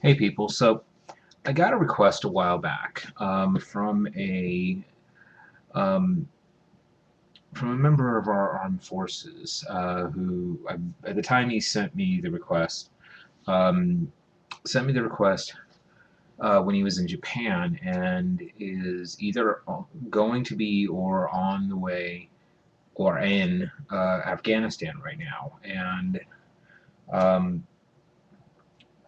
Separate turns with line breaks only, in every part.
Hey people, so I got a request a while back um, from a member of our armed forces who, at the time he um, sent me the request when he was in Japan and is either going to be or on the way or in Afghanistan right now. And um,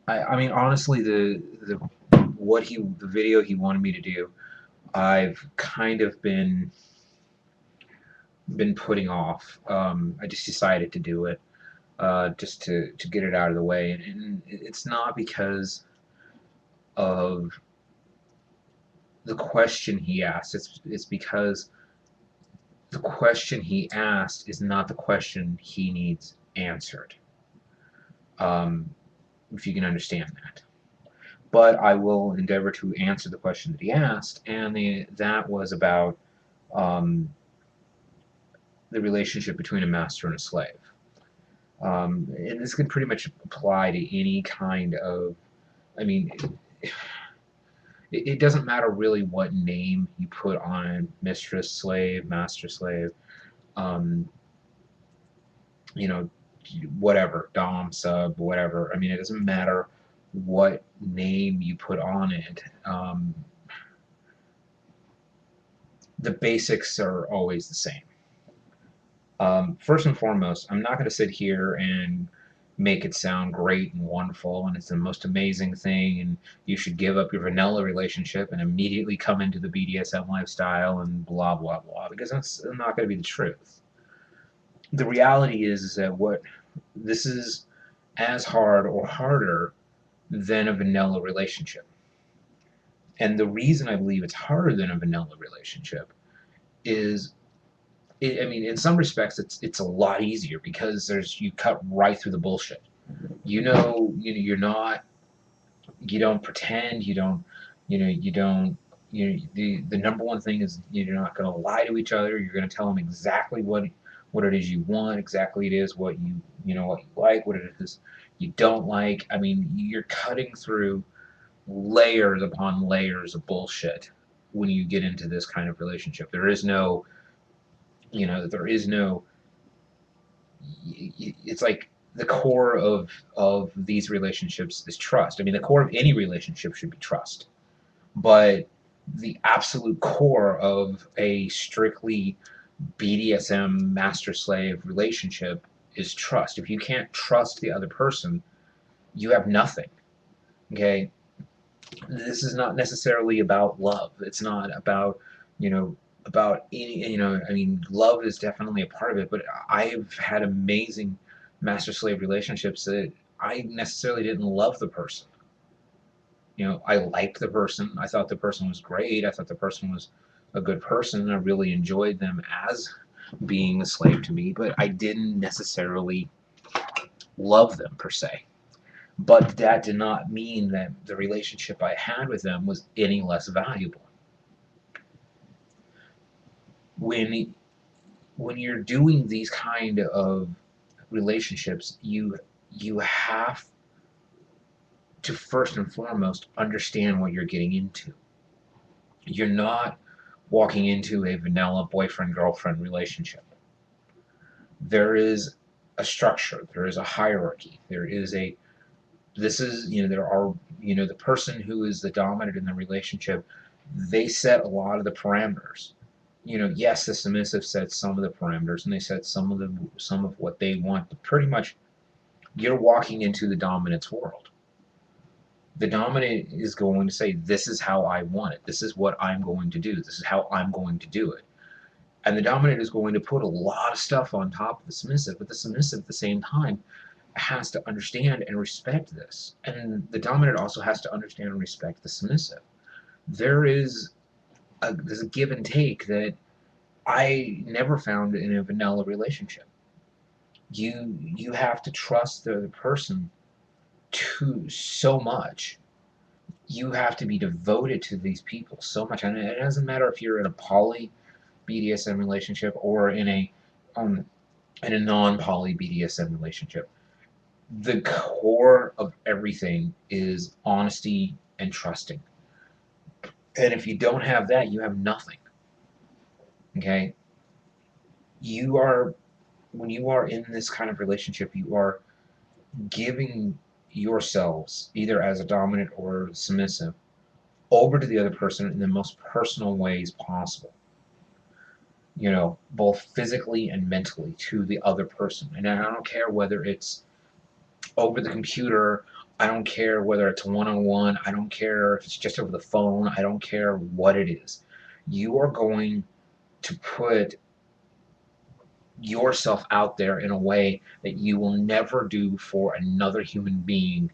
I mean, honestly, the video he wanted me to do, I've kind of been putting off. I just decided to do it just to get it out of the way, and it's not because of the question he asked. It's because the question he asked is not the question he needs answered. Um, if you can understand that. But I will endeavor to answer the question that he asked, and that was about um, the relationship between a master and a slave. And this can pretty much apply to any kind of, I mean, it doesn't matter really what name you put on mistress, slave, master, slave, um, you know, whatever, dom, sub, whatever. I mean, it doesn't matter what name you put on it. The basics are always the same. First and foremost, I'm not going to sit here and make it sound great and wonderful and it's the most amazing thing and you should give up your vanilla relationship and immediately come into the BDSM lifestyle and blah blah blah, because that's not going to be the truth. The reality is that what this is as hard or harder than a vanilla relationship. And the reason I believe it's harder than a vanilla relationship is I mean, in some respects, it's a lot easier because you cut right through the bullshit. You're not, you don't pretend, you don't, the number one thing is you're not going to lie to each other. You're going to tell them exactly what it is you want, exactly it is what you like, what it is you don't like. I mean, you're cutting through layers upon layers of bullshit when you get into this kind of relationship. There is no it's like the core of these relationships is trust. I mean, the core of any relationship should be trust, but the absolute core of a strictly BDSM master slave relationship is trust. If you can't trust the other person, you have nothing. Okay, this is not necessarily about love. It's not about you know about any I mean, love is definitely a part of it, but I've had amazing master slave relationships that I necessarily didn't love the person. I liked the person. I thought the person was great. I thought the person was a good person. I really enjoyed them as being a slave to me, but I didn't necessarily love them per se. But that did not mean that the relationship I had with them was any less valuable. When when you're doing these kind of relationships, you have to first and foremost understand what you're getting into. You're not walking into a vanilla boyfriend girlfriend relationship. There is a structure, there is a hierarchy, there is a this is there are the person who is the dominant in the relationship, they set a lot of the parameters. Yes, the submissive sets some of the parameters and they set some of what they want, but pretty much you're walking into the dominant's world. The dominant is going to say, this is how I want it, this is what I'm going to do, this is how I'm going to do it. And the dominant is going to put a lot of stuff on top of the submissive, but the submissive at the same time has to understand and respect this. And the dominant also has to understand and respect the submissive. There's a give and take that I never found in a vanilla relationship. You have to trust the other person to so much. You have to be devoted to these people so much, and it doesn't matter if you're in a poly BDSM relationship or in a non-poly BDSM relationship. The core of everything is honesty and trusting. And if you don't have that, you have nothing. Okay? You are, when you are in this kind of relationship, you are giving yourselves, either as a dominant or submissive, over to the other person in the most personal ways possible. Both physically and mentally to the other person. And I don't care whether it's over the computer, I don't care whether it's one on one, I don't care if it's just over the phone, I don't care what it is. You are going to put yourself out there in a way that you will never do for another human being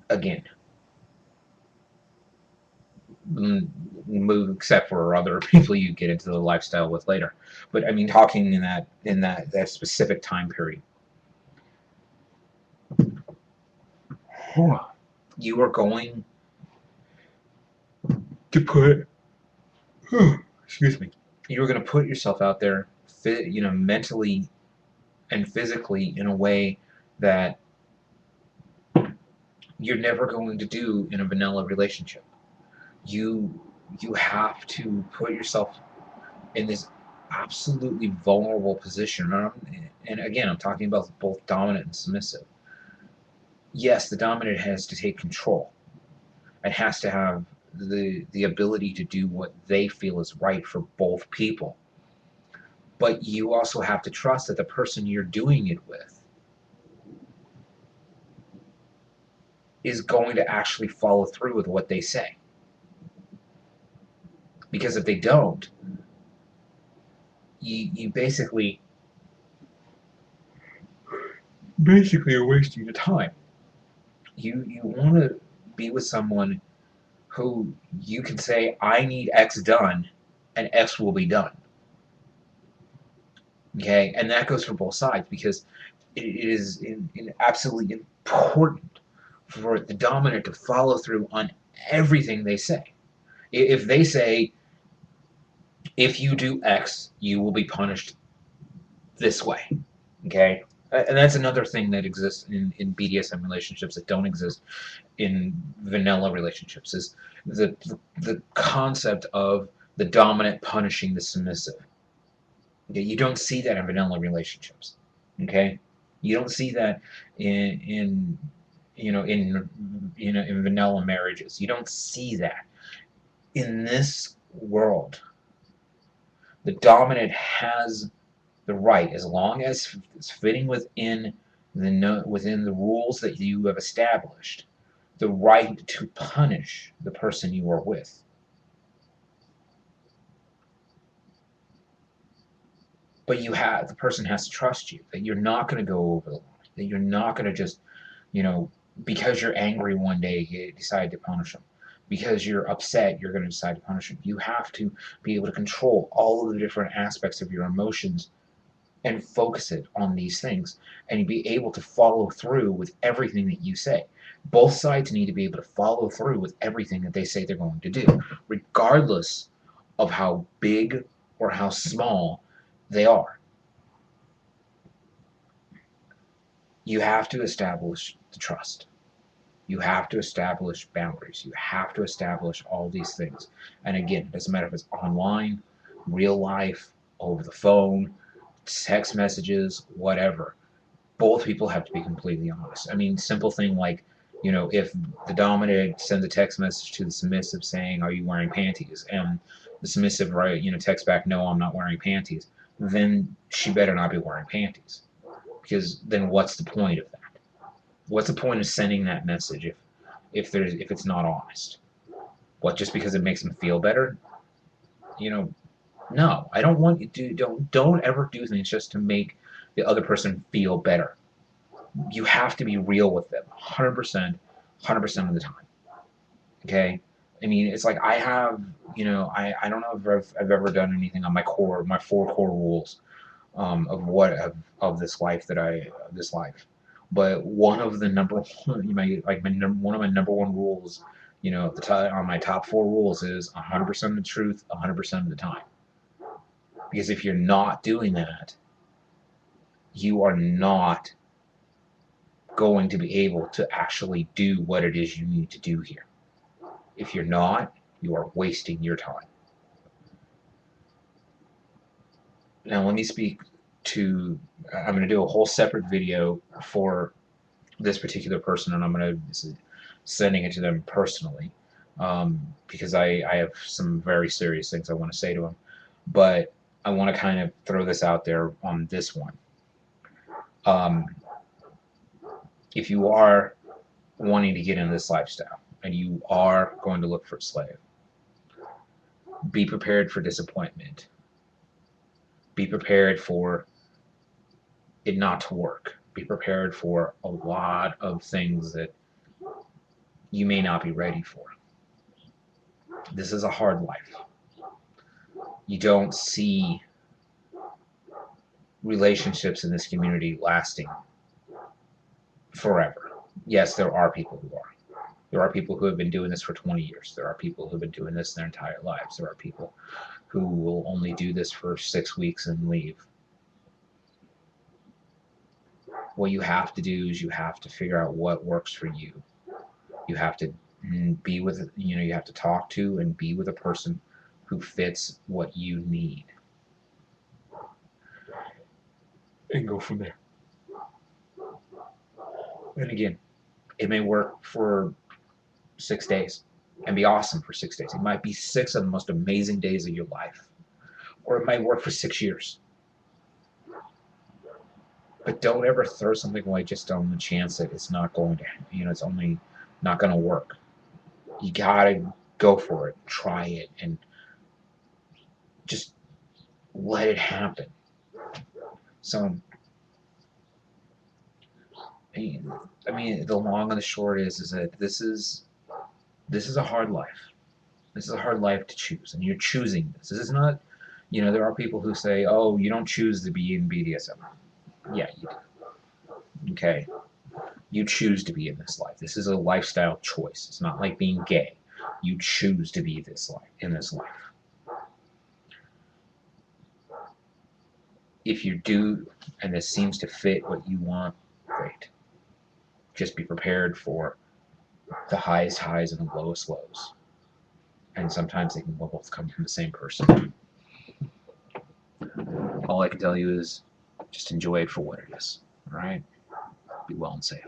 again. Except for other people you get into the lifestyle with later. But I mean, talking in that specific time period, you are going to put, excuse me, you are going to put yourself out there, mentally and physically in a way that you're never going to do in a vanilla relationship. You you have to put yourself in this absolutely vulnerable position. And again, I'm talking about both dominant and submissive. Yes, the dominant has to take control and has to have the ability to do what they feel is right for both people. But you also have to trust that the person you're doing it with is going to actually follow through with what they say. Because if they don't, you basically are wasting your time. You want to be with someone who you can say, I need X done, and X will be done. Okay? And that goes for both sides, because it is absolutely important for the dominant to follow through on everything they say. If they say, if you do X, you will be punished this way. Okay? And that's another thing that exists in BDSM relationships that don't exist in vanilla relationships, is the concept of the dominant punishing the submissive. Okay? You don't see that in vanilla relationships. Okay? You don't see that in in vanilla marriages. You don't see that. In this world, the dominant has the right, as long as it's fitting within the rules that you have established, the right to punish the person you are with. But the person has to trust you, that you're not going to go over the line, that you're not going to just, you know, because you're angry one day, you decide to punish them. Because you're upset, you're going to decide to punish them. You have to be able to control all of the different aspects of your emotions and focus it on these things, and be able to follow through with everything that you say. Both sides need to be able to follow through with everything that they say they're going to do, regardless of how big or how small they are. You have to establish the trust. You have to establish boundaries. You have to establish all these things. And again, it doesn't matter if it's online, real life, over the phone, text messages, whatever. Both people have to be completely honest. I mean, simple thing like, if the dominant sends a text message to the submissive saying, "Are you wearing panties?" and the submissive, right, texts back, "No, I'm not wearing panties," then she better not be wearing panties. Because then what's the point of that? What's the point of sending that message if it's not honest? What, just because it makes them feel better? You know, no. I don't want you to don't ever do things just to make the other person feel better. You have to be real with them 100%, 100% of the time. Okay? I mean, it's like I have, I don't know if I've ever done anything on my four core rules of this life this life. But one of the number one, one of my number one rules, on my top four rules is 100% of the truth, 100% of the time. Because if you're not doing that, you are not going to be able to actually do what it is you need to do here. If you're not, you are wasting your time. Now let me speak to, I'm going to do a whole separate video for this particular person, and I'm going to sending it to them personally, because I have some very serious things I want to say to him. But I want to kind of throw this out there on this one. If you are wanting to get into this lifestyle and you are going to look for a slave, be prepared for disappointment. Be prepared for it not to work. Be prepared for a lot of things that you may not be ready for. This is a hard life. You don't see relationships in this community lasting forever. Yes, there are people who are. There are people who have been doing this for 20 years. There are people who have been doing this their entire lives. There are people who will only do this for 6 weeks and leave. What you have to do is you have to figure out what works for you. You have to be with, you have to talk to and be with a person who fits what you need. And go from there. And again, it may work for 6 days and be awesome for 6 days. It might be 6 of the most amazing days of your life. Or it might work for 6 years. But don't ever throw something away just on the chance that it's not going to, it's only not going to work. You gotta go for it, try it, and just let it happen. So, I mean, the long and the short is that this is a hard life. This is a hard life to choose, and you're choosing this. This is not, there are people who say, "Oh, you don't choose to be in BDSM." Yeah, you do. Okay, you choose to be in this life. This is a lifestyle choice. It's not like being gay. You choose to be in this life. If you do, and this seems to fit what you want, great. Just be prepared for the highest highs and the lowest lows. And sometimes they can both come from the same person. All I can tell you is just enjoy it for what it is. All right? Be well and safe.